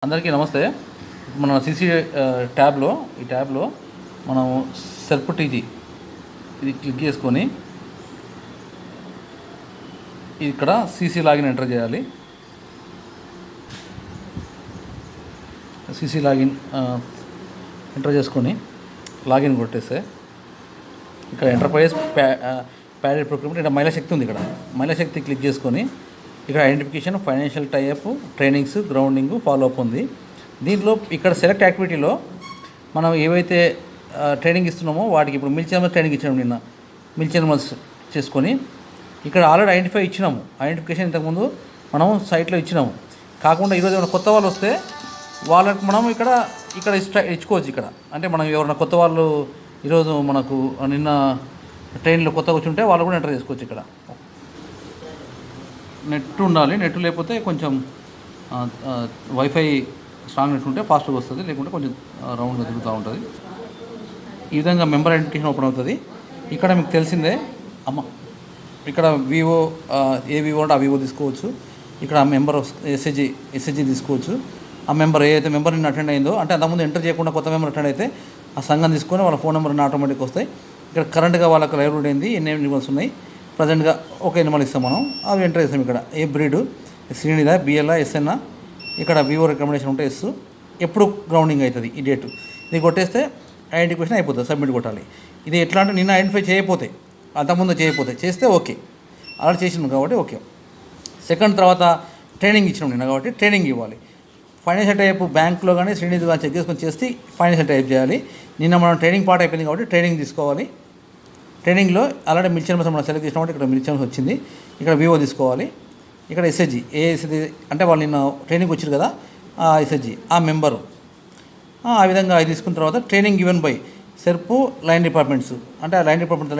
అందరికీ నమస్తే. మన సీసీ ట్యాబ్లో ఈ ట్యాబ్లో మనం సెర్ప్ టీజీ ఇది క్లిక్ చేసుకొని ఇక్కడ సీసీ లాగిన్ ఎంటర్ చేయాలి. సీసీ లాగిన్ ఎంటర్ చేసుకొని లాగిన్ కొట్టేస్తే ఇక్కడ ఎంటర్ప్రైజ్ ప్యాడెడ్ ప్రొక్యూర్మెంట్ ఇక్కడ మహిళా శక్తి ఉంది. ఇక్కడ మహిళా శక్తి క్లిక్ చేసుకొని ఇక్కడ identification, financial tie up, trainings, grounding, follow up ఉంది. దీంట్లో ఇక్కడ సెలెక్ట్ యాక్టివిటీలో మనం ఏవైతే ట్రైనింగ్ ఇస్తున్నామో వాటికి ఇప్పుడు మిల్క్ చార్మర్స్ ట్రైనింగ్ ఇచ్చినాము. నిన్న మిల్క్ చార్మర్స్ చేసుకొని ఇక్కడ ఆల్రెడీ ఐడెంటిఫై ఇచ్చినాము. ఐడెంటిఫికేషన్ ఇంతకుముందు మనం సైట్లో ఇచ్చినాము. కాకుండా ఈరోజు ఏమైనా కొత్త వాళ్ళు వస్తే వాళ్ళకి మనం ఇక్కడ ఇచ్చుకోవచ్చు. ఇక్కడ అంటే మనం ఎవరైనా కొత్త వాళ్ళు ఈరోజు మనకు నిన్న ట్రైన్లో కొత్తగా వచ్చి ఉంటే వాళ్ళు కూడా ఎంటర్ చేసుకోవచ్చు. ఇక్కడ నెట్ ఉండాలి. నెట్ లేకపోతే కొంచెం వైఫై స్ట్రాంగ్ నెట్ ఉంటే ఫాస్ట్గా వస్తుంది, లేకుంటే కొంచెం రౌండ్గా తిరుగుతూ ఉంటుంది. ఈ విధంగా మెంబర్ ఐడెంటిఫికేషన్ ఓపెన్ అవుతుంది. ఇక్కడ మీకు తెలిసిందే ఇక్కడ వివో ఏ వివో అంటే ఆ వివో తీసుకోవచ్చు. ఇక్కడ ఆ మెంబర్ ఎస్హెచ్జి తీసుకోవచ్చు. ఆ మెంబర్ ఏదైతే మెంబర్ నిన్న అటెండ్ అయిందో, అంటే అంతకుముందు ఎంటర్ చేయకుండా కొత్త మెంబర్ అటెండ్ అయితే ఆ సంఘం తీసుకొని వాళ్ళ ఫోన్ నెంబర్ ఆటోమేటిక్ వస్తాయి. ఇక్కడ కరెంట్గా వాళ్ళకి లైబ్రరీ అయింది, ఎన్ని ఎనిమల్స్ ఉన్నాయి, ప్రజెంట్గా ఒక ఎనిమల్ ఇస్తాం మనం, అవి ఎంటర్ చేస్తాం. ఇక్కడ ఏ బ్రీడు, శ్రీనిదా, బిఎల్ఆ, ఎస్ఎన్ఆ, ఇక్కడ వివో రికమెండేషన్ ఉంటే ఎస్, ఎప్పుడు గ్రౌండింగ్ అవుతుంది ఈ డేటు, ఇది కొట్టేస్తే ఐడెంటిఫికేషన్ అయిపోతుంది. సబ్మిట్ కొట్టాలి. ఇది ఎట్లా అంటే నిన్న ఐడెంటిఫై చేయకపోతే, అంతకుముందు చేయకపోతే, చేస్తే ఓకే, అలా చేసినాం కాబట్టి ఓకే. సెకండ్ తర్వాత ట్రైనింగ్ ఇచ్చినాం నిన్న కాబట్టి ట్రైనింగ్ ఇవ్వాలి. ఫైనాన్షియల్ టైప్ బ్యాంక్లో కానీ శ్రీనిధి కానీ చెక్ చేసుకొని చేస్తే ఫైనాన్షియల్ టైప్ చేయాలి. నిన్న మనం ట్రైనింగ్ పార్ట్ అయిపోయింది కాబట్టి ట్రైనింగ్ తీసుకోవాలి. ట్రైనింగ్లో ఆల్రెడీ మిల్క్ చార్మర్స్ మనం సెలెక్ట్ చేసినామంటే ఇక్కడ మిల్క్ చార్మర్స్ వచ్చింది. ఇక్కడ వివో తీసుకోవాలి. ఇక్కడ ఎస్హెచ్జి, ఏ ఎస్హెచ్జి అంటే వాళ్ళు నిన్న ట్రైనింగ్ వచ్చారు కదా, ఆ ఎస్హెచ్జి, ఆ మెంబరు. ఆ విధంగా అది తీసుకున్న తర్వాత training given by SERP line departments, అంటే ఆ లైన్ డిపార్ట్మెంట్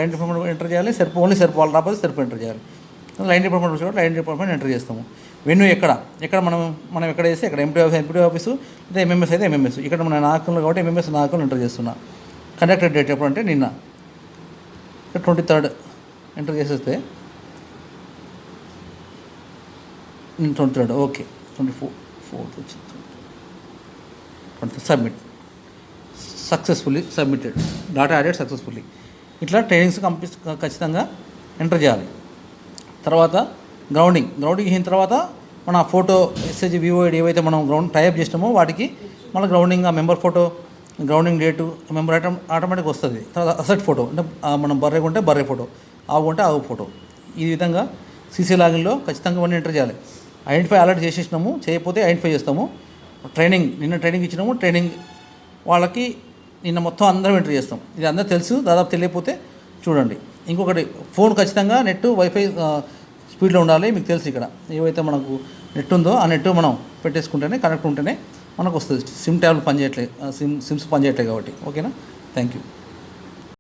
ఎంటర్ చేయాలి. సెర్ప్ ఓన్లీ సెర్ప్ వాళ్ళు రాకపోతే సెర్ప్ ఎంటర్ చేయాలి. లైన్ డిపార్ట్మెంట్ వచ్చి లైన్ డిపార్ట్మెంట్ ఎంటర్ చేస్తాము. వెన్యూ ఎక్కడ మనం ఎక్కడ చేస్తే ఇక్కడ ఎంపీడీ ఆఫీసు, లేదా ఎంఎంఎస్ అయితే ఎంఎంఎస్. ఇక్కడ మన నాయకులు కాబట్టి ఎంఎంఎస్ నాయకులు ఎంటర్ చేస్తున్నా. కండక్టెడ్ డేట్ ఎప్పుడు అంటే నిన్న 23rd ఎంటర్ చేసేస్తే 23rd ఓకే, 24th వచ్చింది. Submit successfully submitted, data added successfully. ఇట్లా ట్రైనింగ్స్ ఖచ్చితంగా ఎంటర్ చేయాలి. తర్వాత గ్రౌండింగ్ అయిన తర్వాత మన ఫోటో, ఎస్హెచ్, వివో ఏవైతే మనం టైప్ చేసినామో వాటికి మళ్ళీ గ్రౌండింగ్, ఆ member photo, grounding date, member automatic వస్తుంది. తర్వాత అసెట్ ఫోటో, అంటే మనం బర్రె కొంటే బర్రె ఫోటో, ఆవు కొంటే ఆవు ఫోటో. ఈ విధంగా సీసీ లాగిన్లో ఖచ్చితంగా ఇవన్నీ ఎంటర్ చేయాలి. ఐడెంటిఫై ఆల్రెడీ చేసేసినాము, చేయకపోతే ఐడెంటిఫై చేస్తాము. నిన్న ట్రైనింగ్ ఇచ్చినాము, ట్రైనింగ్ వాళ్ళకి నిన్న మొత్తం అందరం ఎంటర్ చేస్తాం. ఇది అందరూ తెలుసు, దాదాపు తెలియకపోతే చూడండి. ఇంకొకటి, ఫోన్ ఖచ్చితంగా నెట్ వైఫై స్పీడ్లో ఉండాలి. మీకు తెలుసు ఇక్కడ ఏవైతే మనకు నెట్ ఉందో ఆ నెట్ మనం పెట్టేసుకుంటేనే, కనెక్ట్ ఉంటేనే మనకు వస్తుంది. సిమ్ ట్యాబ్లు పనిచేయట్లేదు, సిమ్స్ పనిచేయట్లేదు కాబట్టి. ఓకేనా, థ్యాంక్ యూ.